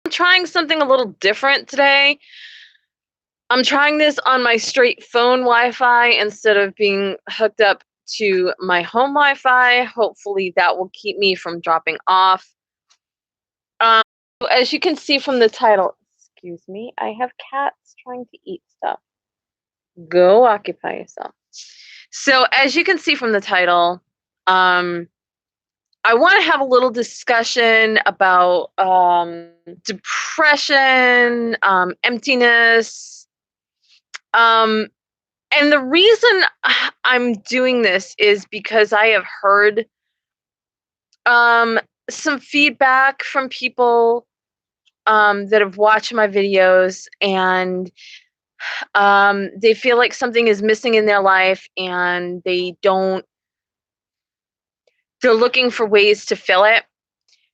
I'm trying something a little different today. I'm trying this on my straight phone Wi-Fi instead of being hooked up to my home Wi-Fi. Hopefully that will keep me from dropping off. Um, as you can see from the title, excuse me, I have cats trying to eat stuff. Go occupy yourself. So as you can see from the title, I want to have a little discussion about depression, emptiness. Um, and the reason I'm doing this is because I have heard um, some feedback from people that have watched my videos, and they feel like something is missing in their life and they're looking for ways to fill it.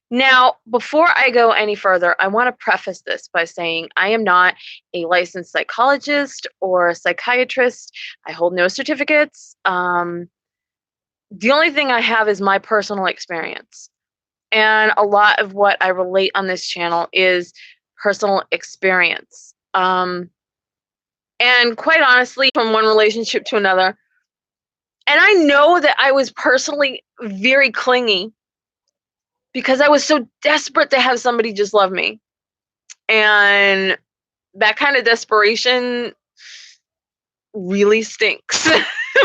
Now, before I go any further, I want to preface this by saying I am not a licensed psychologist or a psychiatrist. I hold no certificates. The only thing I have is my personal experience. And a lot of what I relate on this channel is personal experience. And quite honestly, from one relationship to another. And I know that I was personally very clingy because I was so desperate to have somebody just love me. And that kind of desperation really stinks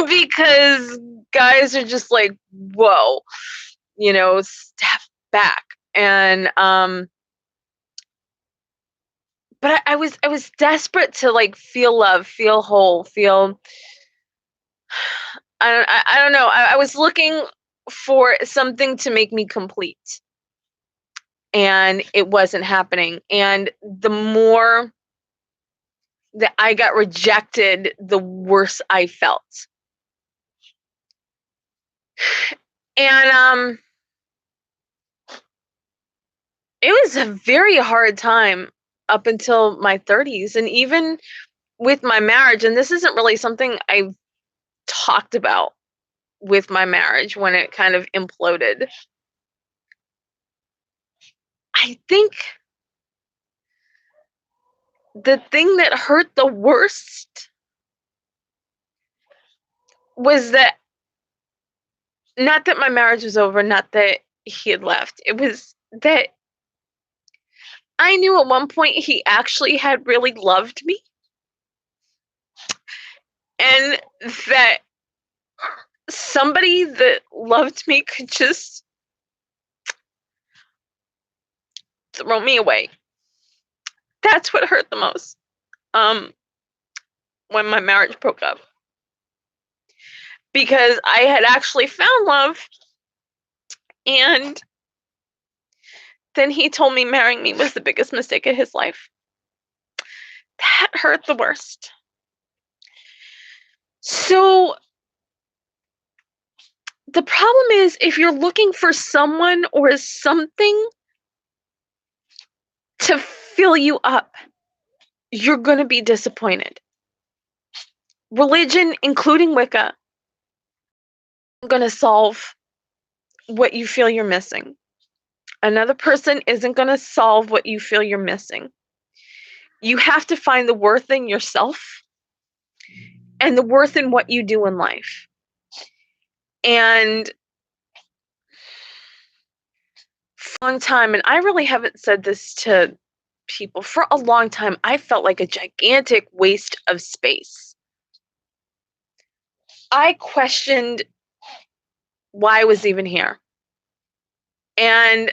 because guys are just like, whoa, step back. And but I was desperate to like feel love, feel whole, feel I don't know. I was looking for something to make me complete. And it wasn't happening. And the more that I got rejected, the worse I felt. And it was a very hard time up until my 30s, and even with my marriage, and this isn't really something I've talked about with my marriage when it kind of imploded. I think the thing that hurt the worst was that not that my marriage was over, not that he had left. It was that I knew at one point he actually had really loved me. And that somebody that loved me could just throw me away. That's what hurt the most. When my marriage broke up. Because I had actually found love, and then he told me marrying me was the biggest mistake of his life. That hurt the worst. So the problem is, if you're looking for someone or something to fill you up, you're going to be disappointed. Religion, including Wicca, isn't going to solve what you feel you're missing. Another person isn't going to solve what you feel you're missing. You have to find the worth in yourself and the worth in what you do in life. And for a long time, and I really haven't said this to people, for a long time, I felt like a gigantic waste of space. I questioned why I was even here. And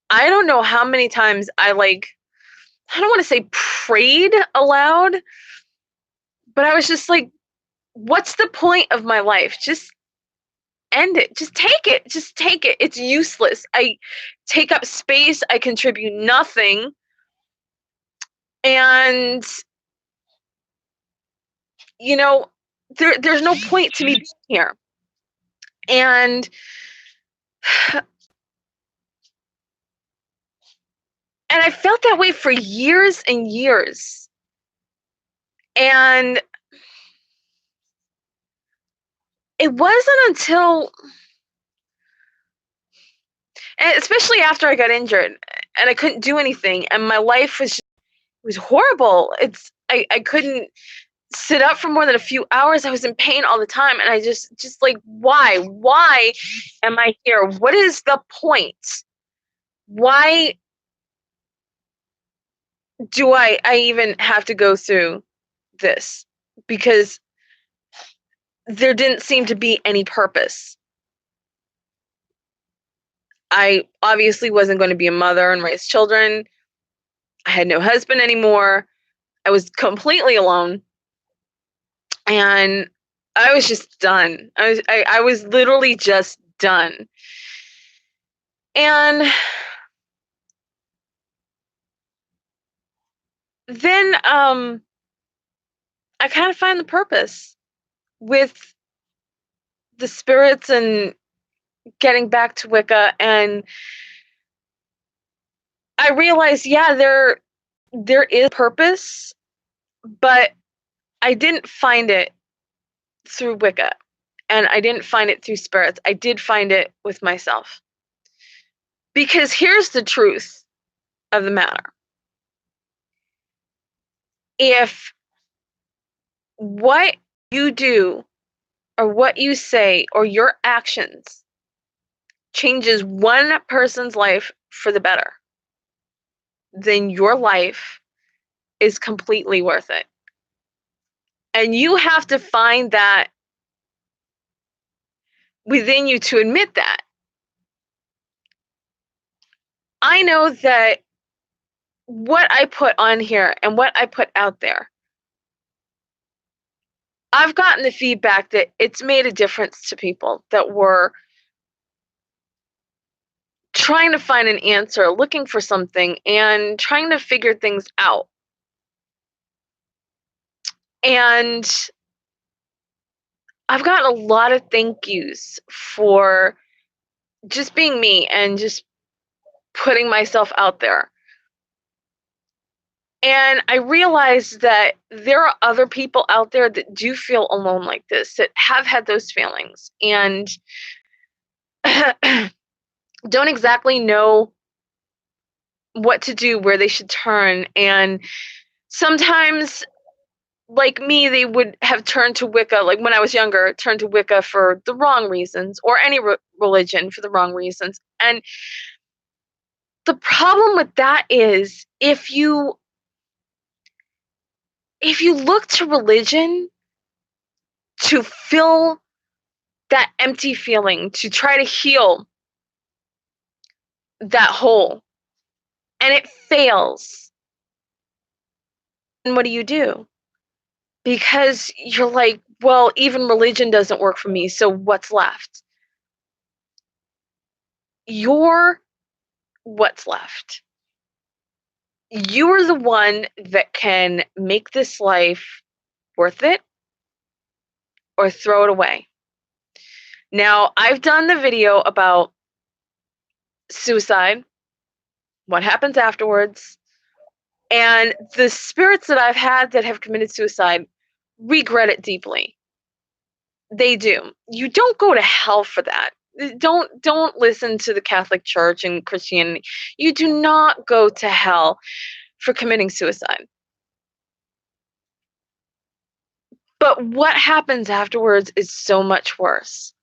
I don't know how many times I don't want to say prayed aloud, but I was just like, what's the point of my life? Just end it. Just take it. Just take it. It's useless. I take up space. I contribute nothing. And, there's no point to me being here. And I felt that way for years and years. And it wasn't until, and especially after I got injured, and I couldn't do anything, and my life was it was horrible. I couldn't sit up for more than a few hours. I was in pain all the time, and I just like, why am I here? What is the point? Why do I even have to go through this? Because there didn't seem to be any purpose. I obviously wasn't going to be a mother and raise children. I had no husband anymore. I was completely alone. And I was just done. I was literally just done. And then I kind of find the purpose with the spirits and getting back to Wicca, and I realized, yeah, there is purpose, but I didn't find it through Wicca, and I didn't find it through spirits. I did find it with myself. Because here's the truth of the matter. If what you do or what you say or your actions changes one person's life for the better, then your life is completely worth it. And you have to find that within you to admit that. I know that what I put on here and what I put out there, I've gotten the feedback that it's made a difference to people that were trying to find an answer, looking for something, and trying to figure things out. And I've gotten a lot of thank yous for just being me and just putting myself out there. And I realized that there are other people out there that do feel alone like this, that have had those feelings and don't exactly know what to do, where they should turn. And sometimes, like me, they would have turned to Wicca, like when I was younger, turned to Wicca for the wrong reasons, or any religion for the wrong reasons. And the problem with that is if you look to religion to fill that empty feeling, to try to heal that hole, and it fails, and what do? Because you're like, well, even religion doesn't work for me, so what's left? You're what's left. You're the one that can make this life worth it or throw it away. Now, I've done the video about suicide, what happens afterwards, and the spirits that I've had that have committed suicide regret it deeply. They do. You don't go to hell for that. Don't listen to the Catholic Church and Christianity. You do not go to hell for committing suicide. But what happens afterwards is so much worse.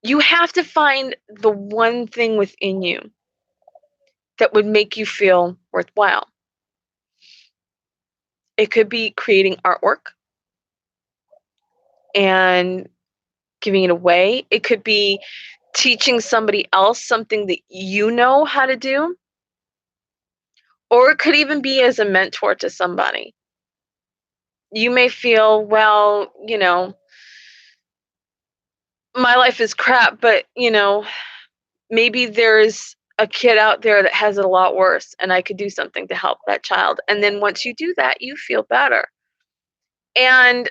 You have to find the one thing within you that would make you feel worthwhile. It could be creating artwork and giving it away. It could be teaching somebody else something that you know how to do. Or it could even be as a mentor to somebody. You may feel, well, my life is crap, but, maybe there's a kid out there that has it a lot worse and I could do something to help that child. And then once you do that, you feel better. And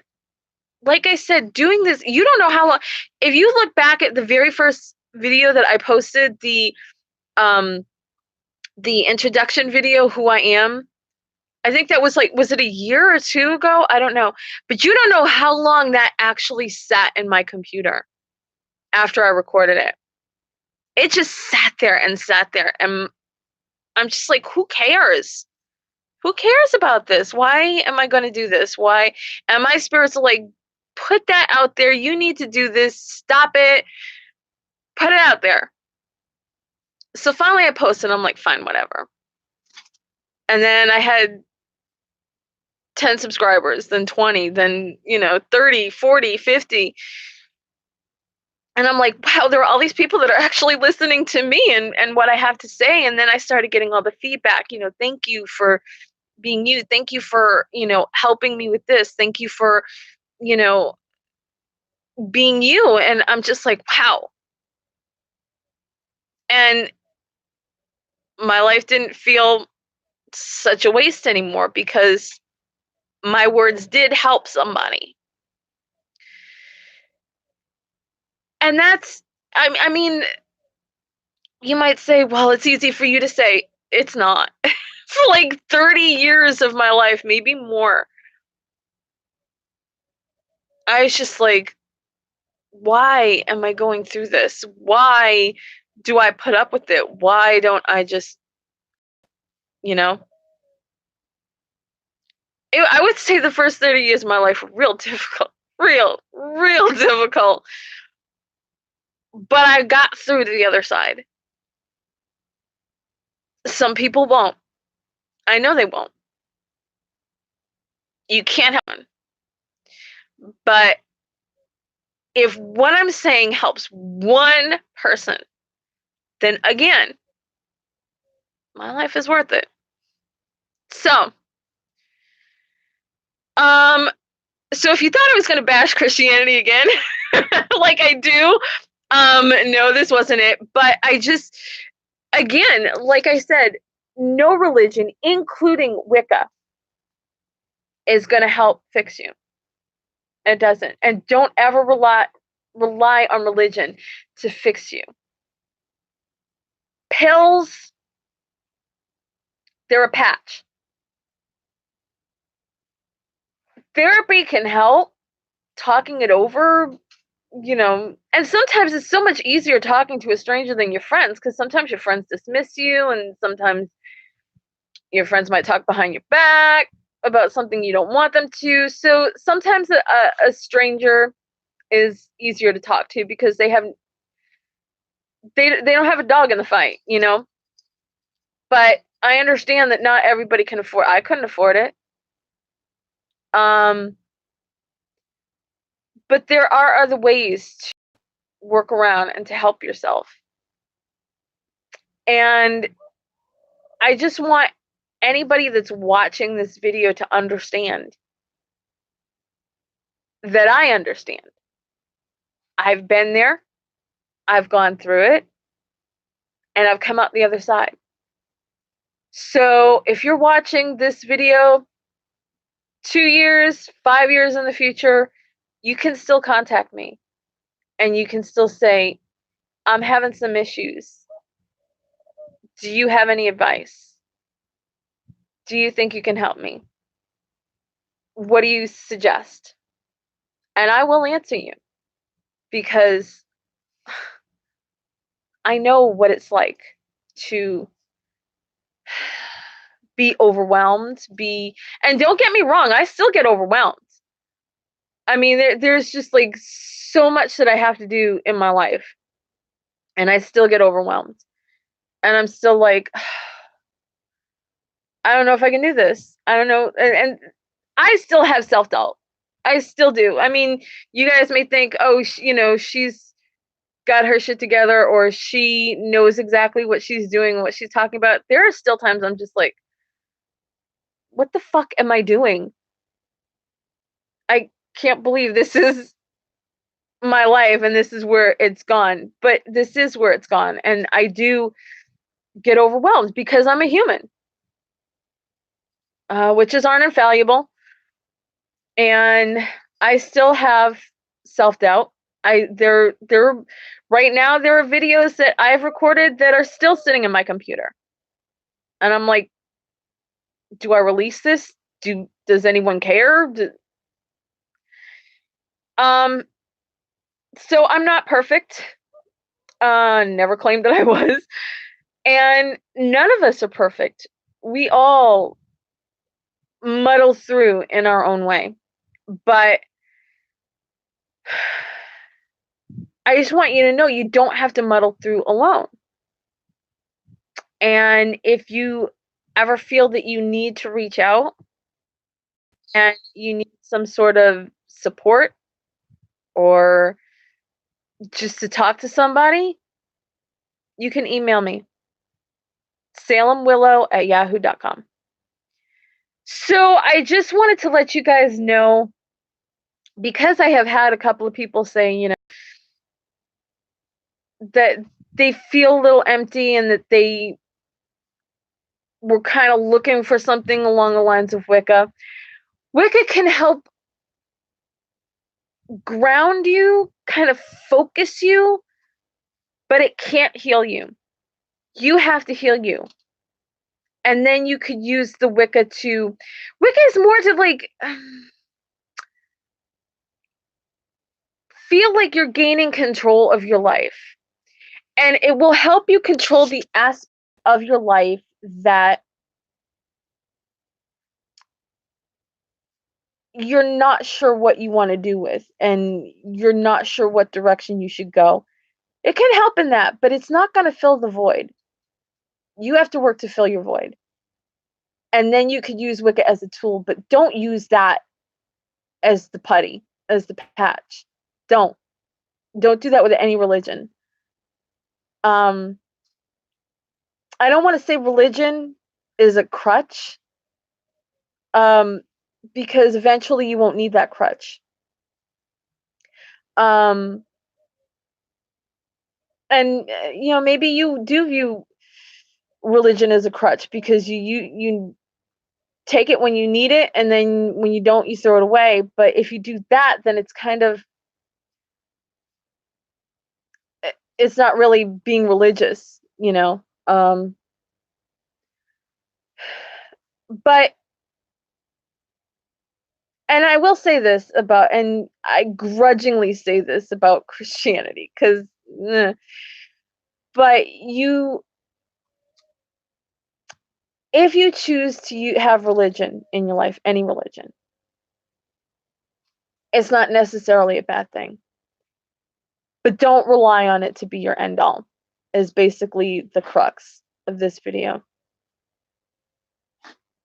like I said, doing this, you don't know how long. If you look back at the very first video that I posted, the introduction video, Who I Am, I think that was was it a year or two ago? I don't know. But you don't know how long that actually sat in my computer after I recorded it. it just sat there and sat there. And I'm just like, who cares? Who cares about this? Why am I going to do this? Why? And my spirits are like, put that out there. You need to do this. Stop it. Put it out there. So finally I posted. I'm like, fine, whatever. And then I had 10 subscribers, then 20, then, 30, 40, 50. And I'm like, wow, there are all these people that are actually listening to me and what I have to say. And then I started getting all the feedback, thank you for being you. Thank you for, helping me with this. Thank you for, being you. And I'm just like, wow. And my life didn't feel such a waste anymore because my words did help somebody. And that's, I mean, you might say, well, it's easy for you to say. It's not. For like 30 years of my life, maybe more, I was just like, why am I going through this? Why do I put up with it? Why don't I just, I would say the first 30 years of my life were real difficult. Real difficult. But I got through to the other side. Some people won't. I know they won't. You can't have one. But if what I'm saying helps one person, then again, my life is worth it. So, so if you thought I was going to bash Christianity again, like I do, no, this wasn't it. But I just, again, like I said, no religion, including Wicca, is going to help fix you. It doesn't. And don't ever rely on religion to fix you. Pills, they're a patch. Therapy can help, talking it over, and sometimes it's so much easier talking to a stranger than your friends, because sometimes your friends dismiss you, and sometimes your friends might talk behind your back about something you don't want them to. So sometimes a stranger is easier to talk to because they don't have a dog in the fight, But I understand that not everybody can afford. I couldn't afford it. But there are other ways to work around and to help yourself. And I just want anybody that's watching this video to understand that I understand. I've been there, I've gone through it, and I've come out the other side. So if you're watching this video 2 years, 5 years in the future, you can still contact me and you can still say, I'm having some issues. Do you have any advice? Do you think you can help me? What do you suggest? And I will answer you because I know what it's like to be overwhelmed, and don't get me wrong, I still get overwhelmed. I mean, there's just like so much that I have to do in my life, and I still get overwhelmed. And I'm still like, I don't know if I can do this. I don't know. And I still have self-doubt. I still do. I mean, you guys may think, oh, she's got her shit together, or she knows exactly what she's doing, what she's talking about. There are still times I'm just like, what the fuck am I doing? I can't believe this is my life and this is where it's gone. But this is where it's gone. And I do get overwhelmed because I'm a human. Witches aren't infallible. And I still have self-doubt. There right now there are videos that I've recorded that are still sitting in my computer. And I'm like, do I release this? Does anyone care? So I'm not perfect. Never claimed that I was. And none of us are perfect. We all muddle through in our own way. But I just want you to know you don't have to muddle through alone. And if you ever feel that you need to reach out and you need some sort of support or just to talk to somebody, you can email me, salemwillow@yahoo.com. So I just wanted to let you guys know, because I have had a couple of people say, that they feel a little empty and that they were kind of looking for something along the lines of Wicca. Wicca can help ground you, kind of focus you, but it can't heal you. You have to heal you. And then you could use the Wicca to. Wicca is more to like feel like you're gaining control of your life. And it will help you control the aspect of your life that you're not sure what you want to do with, and you're not sure what direction you should go. It can help in that, but it's not going to fill the void. You have to work to fill your void. And then you could use Wicca as a tool, but don't use that as the putty, as the patch. Don't do that with any religion. I don't want to say religion is a crutch, because eventually you won't need that crutch. And maybe you do view religion as a crutch because you take it when you need it, and then when you don't, you throw it away. But if you do that, then it's kind of, it's not really being religious, but, and I will say this about, and I grudgingly say this about Christianity, because but if you choose to have religion in your life, any religion, it's not necessarily a bad thing. But don't rely on it to be your end all, is basically the crux of this video.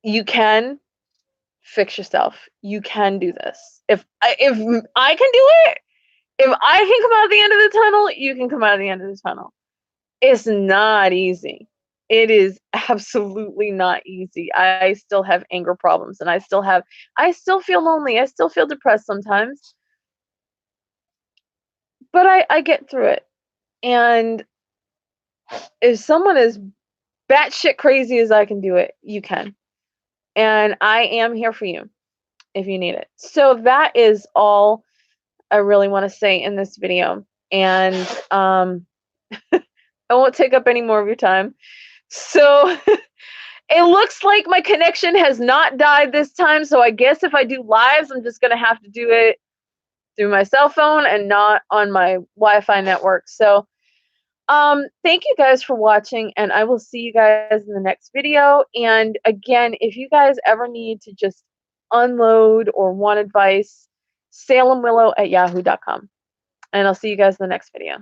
You can fix yourself. You can do this. If I can do it, if I can come out of the end of the tunnel, you can come out of the end of the tunnel. It's not easy. It is absolutely not easy. I still have anger problems, and I still feel lonely. I still feel depressed sometimes. But I get through it. And if someone is batshit crazy as I can do it, you can. And I am here for you if you need it. So that is all I really want to say in this video. And I won't take up any more of your time. So it looks like my connection has not died this time. So I guess if I do lives, I'm just going to have to do it through my cell phone and not on my Wi-Fi network. So thank you guys for watching, and I will see you guys in the next video. And again, if you guys ever need to just unload or want advice, salemwillow@yahoo.com. And I'll see you guys in the next video.